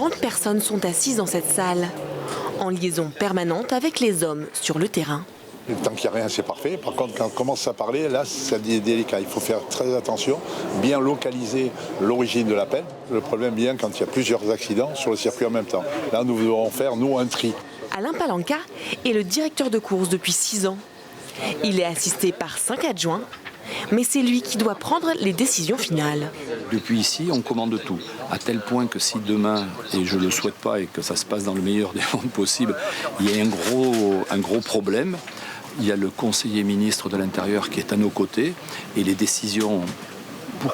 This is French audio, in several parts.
40 personnes sont assises dans cette salle, en liaison permanente avec les hommes sur le terrain. Tant qu'il n'y a rien, c'est parfait. Par contre, quand on commence à parler, là, c'est délicat. Il faut faire très attention, bien localiser l'origine de l'appel. Le problème vient quand il y a plusieurs accidents sur le circuit en même temps. Là, nous devons faire, nous, un tri. Alain Palanca est le directeur de course depuis 6 ans. Il est assisté par 5 adjoints, mais c'est lui qui doit prendre les décisions finales. Depuis ici, on commande tout, à tel point que si demain, et je ne le souhaite pas et que ça se passe dans le meilleur des mondes possible, il y a un gros problème, il y a le conseiller ministre de l'Intérieur qui est à nos côtés et les décisions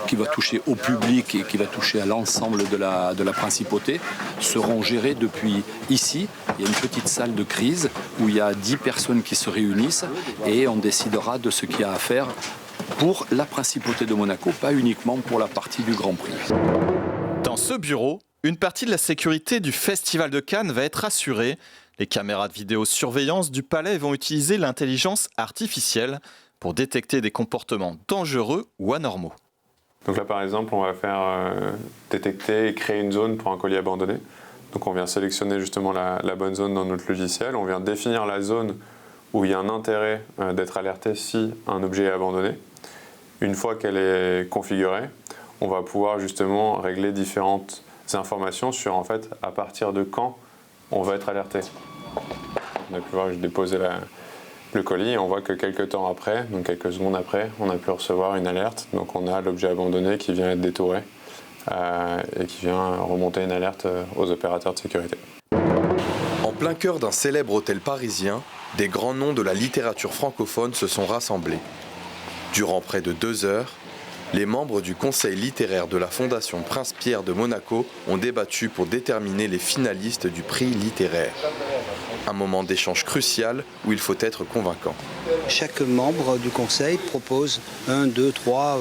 qui va toucher au public et qui va toucher à l'ensemble de la principauté seront gérées depuis ici. Il y a une petite salle de crise où il y a 10 personnes qui se réunissent et on décidera de ce qu'il y a à faire pour la principauté de Monaco, pas uniquement pour la partie du Grand Prix. Dans ce bureau, une partie de la sécurité du Festival de Cannes va être assurée. Les caméras de vidéosurveillance du palais vont utiliser l'intelligence artificielle pour détecter des comportements dangereux ou anormaux. Donc là, par exemple, on va faire détecter et créer une zone pour un colis abandonné. Donc on vient sélectionner justement la bonne zone dans notre logiciel. On vient définir la zone où il y a un intérêt d'être alerté si un objet est abandonné. Une fois qu'elle est configurée, on va pouvoir justement régler différentes informations sur en fait à partir de quand on va être alerté. On a pu voir, je déposais le colis et on voit que quelques temps après, donc quelques secondes après, on a pu recevoir une alerte. Donc on a l'objet abandonné qui vient être détouré et qui vient remonter une alerte aux opérateurs de sécurité. En plein cœur d'un célèbre hôtel parisien, des grands noms de la littérature francophone se sont rassemblés. Durant près de 2 heures, les membres du conseil littéraire de la Fondation Prince-Pierre de Monaco ont débattu pour déterminer les finalistes du prix littéraire. Un moment d'échange crucial où il faut être convaincant. Chaque membre du conseil propose 1, 2, 3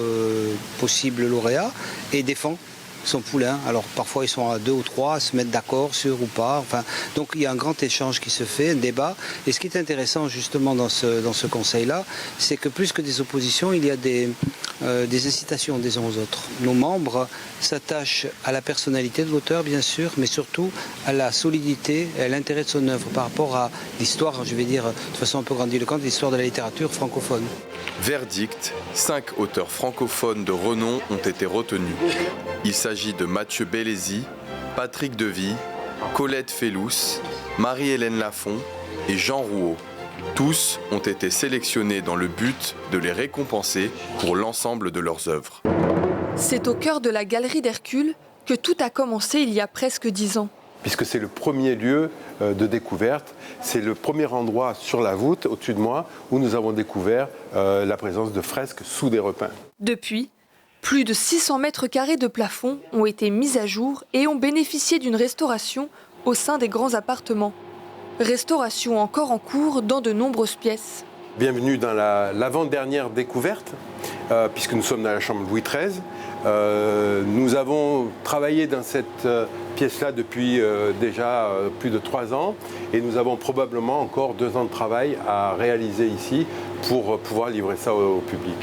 possibles lauréats et défend son poulain. Alors parfois ils sont à 2 ou 3 à se mettre d'accord sur ou pas. Enfin, donc il y a un grand échange qui se fait, un débat. Et ce qui est intéressant justement dans ce conseil-là, c'est que plus que des oppositions, il y a des incitations des uns aux autres. Nos membres s'attachent à la personnalité de l'auteur, bien sûr, mais surtout à la solidité et à l'intérêt de son œuvre par rapport à l'histoire, je vais dire de façon un peu grandiloquente, l'histoire de la littérature francophone. Verdict, 5 auteurs francophones de renom ont été retenus. Il s'agit de Mathieu Bellesi, Patrick Devy, Colette Fellous, Marie-Hélène Lafont et Jean Rouault. Tous ont été sélectionnés dans le but de les récompenser pour l'ensemble de leurs œuvres. C'est au cœur de la Galerie d'Hercule que tout a commencé il y a presque 10 ans. Puisque c'est le premier lieu de découverte, c'est le premier endroit sur la voûte, au-dessus de moi, où nous avons découvert la présence de fresques sous des repeints. Depuis, plus de 600 mètres carrés de plafond ont été mis à jour et ont bénéficié d'une restauration au sein des grands appartements. Restauration encore en cours dans de nombreuses pièces. Bienvenue dans l'avant-dernière découverte, puisque nous sommes dans la chambre Louis XIII. Nous avons travaillé dans cette pièce-là depuis déjà plus de 3 ans et nous avons probablement encore 2 ans de travail à réaliser ici pour pouvoir livrer ça au public.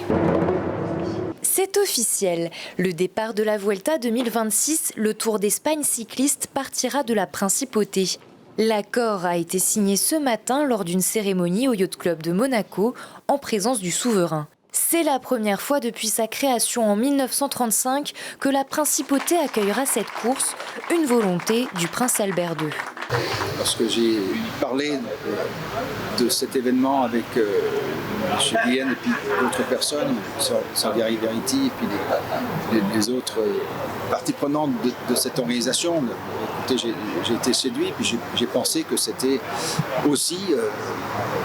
C'est officiel. Le départ de la Vuelta 2026, le Tour d'Espagne cycliste, partira de la Principauté. L'accord a été signé ce matin lors d'une cérémonie au Yacht Club de Monaco en présence du souverain. C'est la première fois depuis sa création en 1935 que la Principauté accueillera cette course, une volonté du prince Albert II. Lorsque j'ai parlé de cet événement avec M. Guillen et puis d'autres personnes, Sangaré Verity et puis les autres parties prenantes de cette organisation, écoutez, j'ai été séduit puis j'ai pensé que c'était aussi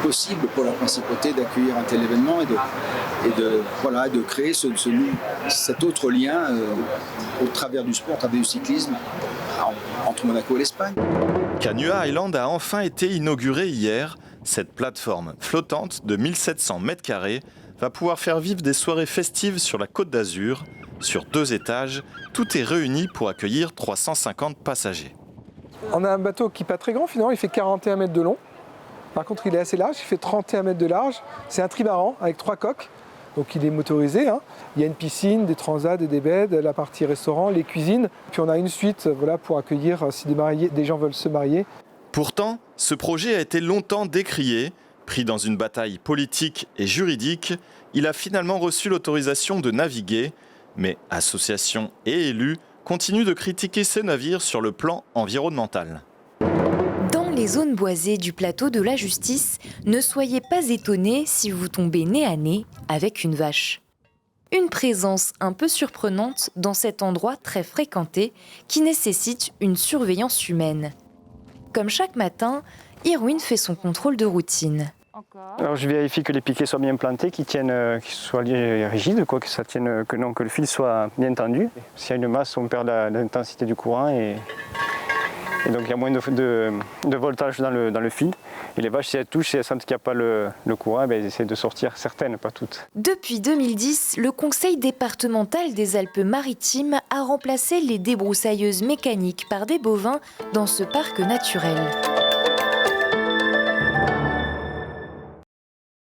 possible pour la Principauté d'accueillir un tel événement et de créer cet autre lien au travers du sport, au travers du cyclisme entre Monaco et l'Espagne. Canua Island a enfin été inaugurée hier. Cette plateforme flottante de 1700 m² va pouvoir faire vivre des soirées festives sur la Côte d'Azur. Sur 2 étages, tout est réuni pour accueillir 350 passagers. On a un bateau qui n'est pas très grand finalement, il fait 41 mètres de long. Par contre, il est assez large, il fait 31 mètres de large. C'est un trimaran avec 3 coques. donc il est motorisé. Il y a une piscine, des transats, des beds, la partie restaurant, les cuisines. Puis on a une suite pour accueillir si des gens veulent se marier. Pourtant, ce projet a été longtemps décrié. Pris dans une bataille politique et juridique, il a finalement reçu l'autorisation de naviguer. Mais associations et élus continuent de critiquer ces navires sur le plan environnemental. Dans les zones boisées du plateau de la Justice, ne soyez pas étonnés si vous tombez nez à nez avec une vache. Une présence un peu surprenante dans cet endroit très fréquenté qui nécessite une surveillance humaine. Comme chaque matin, Irwin fait son contrôle de routine. Alors je vérifie que les piquets soient bien plantés, qu'ils soient rigides, que le fil soit bien tendu. S'il y a une masse, on perd l'intensité du courant et donc il y a moins de voltage dans le fil. Et les vaches, si elles touchent, si elles sentent qu'il n'y a pas le courant, elles essaient de sortir, certaines, pas toutes. Depuis 2010, le Conseil départemental des Alpes-Maritimes a remplacé les débroussailleuses mécaniques par des bovins dans ce parc naturel.